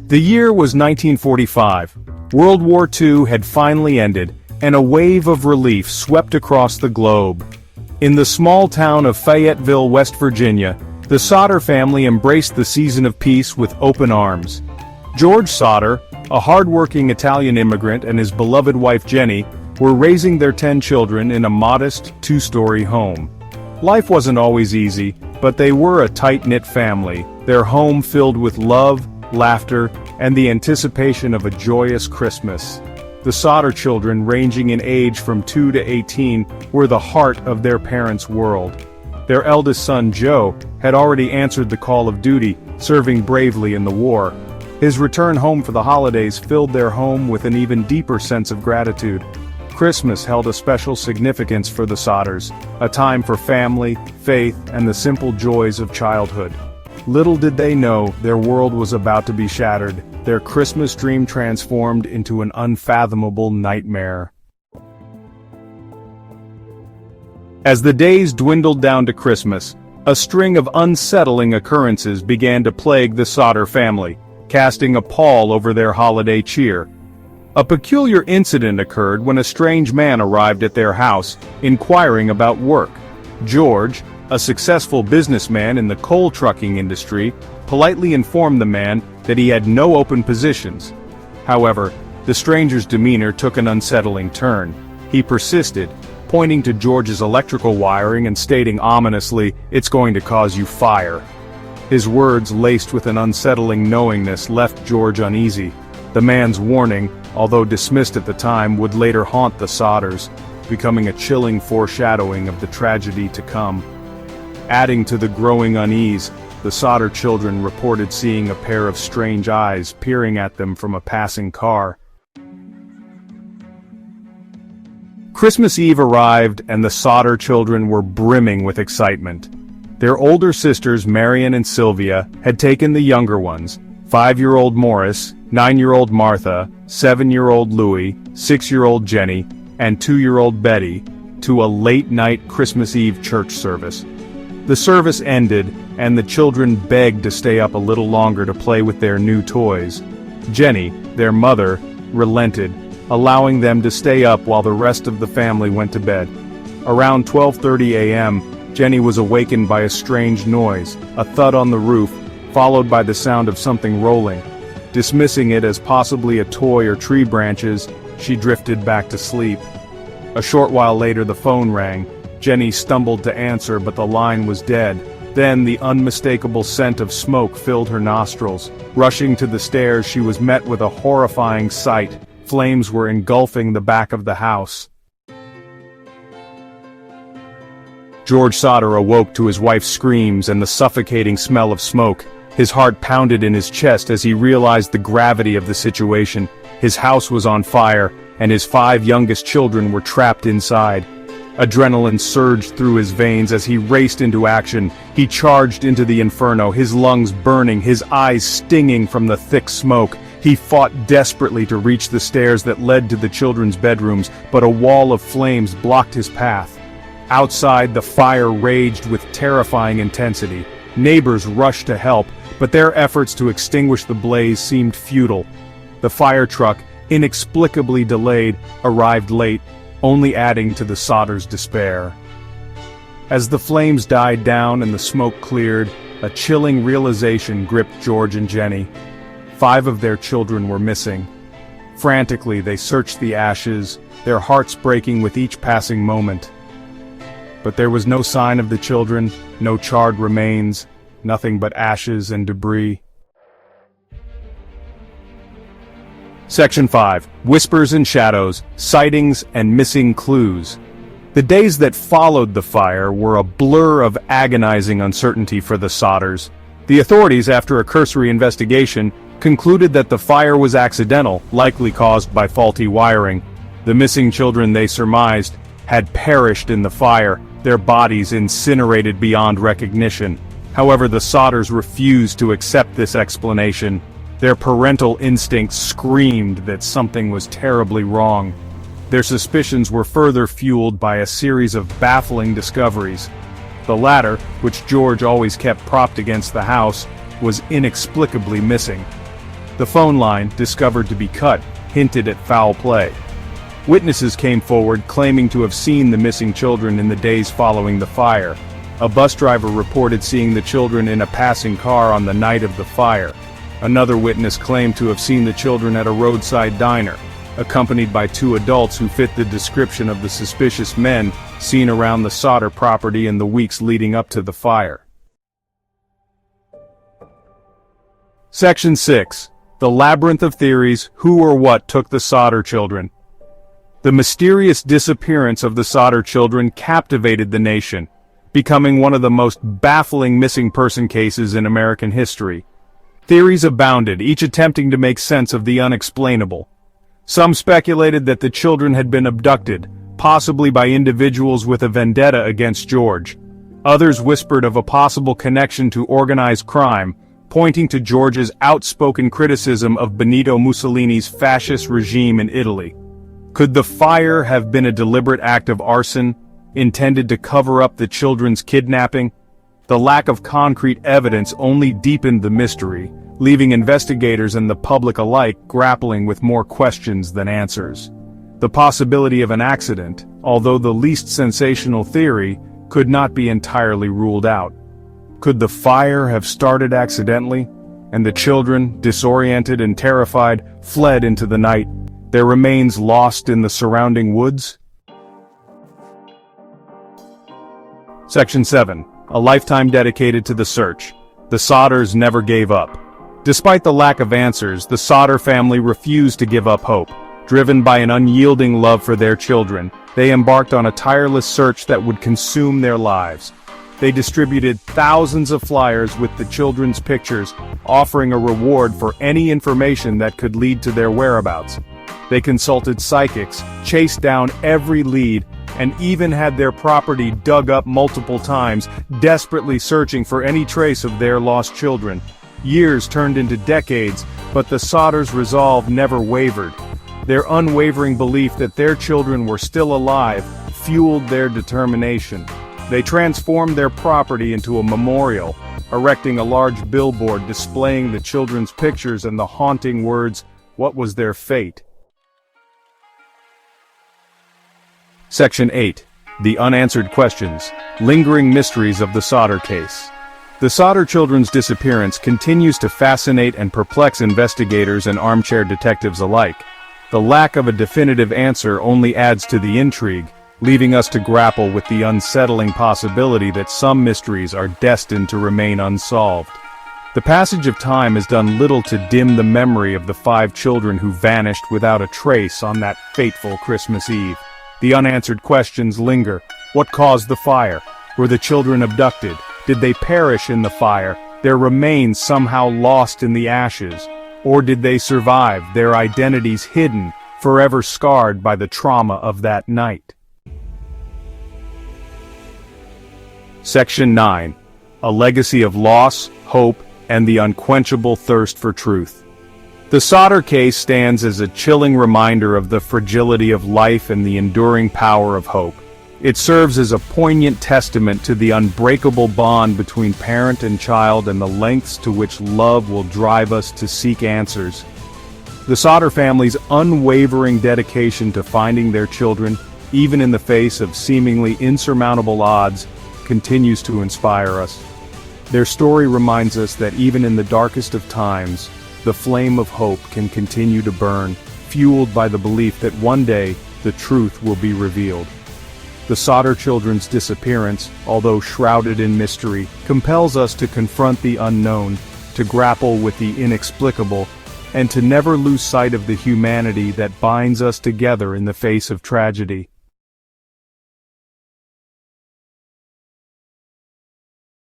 The year was 1945. World War II had finally ended, and a wave of relief swept across the globe. In the small town of Fayetteville, West Virginia, the Sodder family embraced the season of peace with open arms. George Sodder, a hard-working Italian immigrant, and his beloved wife Jennie were raising their 10 children in a modest, 2-story home. Life wasn't always easy, but they were a tight-knit family, their home filled with love, laughter, and the anticipation of a joyous Christmas. The Sodder children, ranging in age from 2 to 18, were the heart of their parents' world. Their eldest son, Joe, had already answered the call of duty, serving bravely in the war. His return home for the holidays filled their home with an even deeper sense of gratitude. Christmas held a special significance for the Sodders, a time for family, faith, and the simple joys of childhood. Little did they know their world was about to be shattered, their Christmas dream transformed into an unfathomable nightmare. As the days dwindled down to Christmas, a string of unsettling occurrences began to plague the Sodder family, casting a pall over their holiday cheer. A peculiar incident occurred when a strange man arrived at their house, inquiring about work. George, a successful businessman in the coal trucking industry, politely informed the man that he had no open positions. However, the stranger's demeanor took an unsettling turn. He persisted, pointing to George's electrical wiring and stating ominously, "It's going to cause you fire." His words, laced with an unsettling knowingness, left George uneasy. The man's warning, although dismissed at the time, would later haunt the Sodders, becoming a chilling foreshadowing of the tragedy to come. Adding to the growing unease, the Sodder children reported seeing a pair of strange eyes peering at them from a passing car. Christmas Eve arrived, and the Sodder children were brimming with excitement. Their older sisters, Marion and Sylvia, had taken the younger ones, 5-year-old Maurice, 9-year-old Martha, 7-year-old Louis, 6-year-old Jennie, and 2-year-old Betty, to a late-night Christmas Eve church service. The service ended, and the children begged to stay up a little longer to play with their new toys. Jennie, their mother, relented, allowing them to stay up while the rest of the family went to bed. Around 12:30 a.m., Jennie was awakened by a strange noise, a thud on the roof, followed by the sound of something rolling. Dismissing it as possibly a toy or tree branches, she drifted back to sleep. A short while later the phone rang. Jennie stumbled to answer, but the line was dead. Then the unmistakable scent of smoke filled her nostrils. Rushing to the stairs, she was met with a horrifying sight. Flames were engulfing the back of the house. George Sodder awoke to his wife's screams and the suffocating smell of smoke. His heart pounded in his chest as he realized the gravity of the situation. His house was on fire, and his 5 youngest children were trapped inside. Adrenaline surged through his veins as he raced into action. He charged into the inferno, his lungs burning, his eyes stinging from the thick smoke. He fought desperately to reach the stairs that led to the children's bedrooms, but a wall of flames blocked his path. Outside, the fire raged with terrifying intensity. Neighbors rushed to help, but their efforts to extinguish the blaze seemed futile. The fire truck, inexplicably delayed, arrived late, only adding to the Sodders' despair. As the flames died down and the smoke cleared, a chilling realization gripped George and Jennie. 5 of their children were missing. Frantically, they searched the ashes, their hearts breaking with each passing moment. But there was no sign of the children, no charred remains, nothing but ashes and debris. Section 5. Whispers and Shadows, Sightings and Missing Clues. The days that followed the fire were a blur of agonizing uncertainty for the Sodders. The authorities, after a cursory investigation, concluded that the fire was accidental, likely caused by faulty wiring. The missing children, they surmised, had perished in the fire, their bodies incinerated beyond recognition. However, the Sodders refused to accept this explanation. Their parental instincts screamed that something was terribly wrong. Their suspicions were further fueled by a series of baffling discoveries. The ladder, which George always kept propped against the house, was inexplicably missing. The phone line, discovered to be cut, hinted at foul play. Witnesses came forward claiming to have seen the missing children in the days following the fire. A bus driver reported seeing the children in a passing car on the night of the fire. Another witness claimed to have seen the children at a roadside diner, accompanied by two adults who fit the description of the suspicious men seen around the Sodder property in the weeks leading up to the fire. Section 6. The Labyrinth of Theories: Who or What Took the Sodder Children? The mysterious disappearance of the Sodder children captivated the nation, becoming one of the most baffling missing person cases in American history. Theories abounded, each attempting to make sense of the unexplainable. Some speculated that the children had been abducted, possibly by individuals with a vendetta against George. Others whispered of a possible connection to organized crime, pointing to George's outspoken criticism of Benito Mussolini's fascist regime in Italy. Could the fire have been a deliberate act of arson, intended to cover up the children's kidnapping? The lack of concrete evidence only deepened the mystery, leaving investigators and the public alike grappling with more questions than answers. The possibility of an accident, although the least sensational theory, could not be entirely ruled out. Could the fire have started accidentally, and the children, disoriented and terrified, fled into the night, their remains lost in the surrounding woods? Section 7. A lifetime dedicated to the search. The Sodders never gave up. Despite the lack of answers, the Sodder family refused to give up hope. Driven by an unyielding love for their children, they embarked on a tireless search that would consume their lives. They distributed thousands of flyers with the children's pictures, offering a reward for any information that could lead to their whereabouts. They consulted psychics, chased down every lead, and even had their property dug up multiple times, desperately searching for any trace of their lost children. Years turned into decades, but the Sodders' resolve never wavered. Their unwavering belief that their children were still alive fueled their determination. They transformed their property into a memorial, erecting a large billboard displaying the children's pictures and the haunting words, "What was their fate?" Section 8. The Unanswered Questions: Lingering Mysteries of the Sodder Case. The Sodder children's disappearance continues to fascinate and perplex investigators and armchair detectives alike. The lack of a definitive answer only adds to the intrigue, leaving us to grapple with the unsettling possibility that some mysteries are destined to remain unsolved. The passage of time has done little to dim the memory of the 5 children who vanished without a trace on that fateful Christmas Eve. The unanswered questions linger. What caused the fire? Were the children abducted? Did they perish in the fire, their remains somehow lost in the ashes? Or did they survive, their identities hidden, forever scarred by the trauma of that night? Section 9. A Legacy of Loss, Hope, and the Unquenchable Thirst for Truth. The Sodder case stands as a chilling reminder of the fragility of life and the enduring power of hope. It serves as a poignant testament to the unbreakable bond between parent and child and the lengths to which love will drive us to seek answers. The Sodder family's unwavering dedication to finding their children, even in the face of seemingly insurmountable odds, continues to inspire us. Their story reminds us that even in the darkest of times, the flame of hope can continue to burn, fueled by the belief that one day the truth will be revealed. The Sodder children's disappearance, although shrouded in mystery, compels us to confront the unknown, to grapple with the inexplicable, and to never lose sight of the humanity that binds us together in the face of tragedy.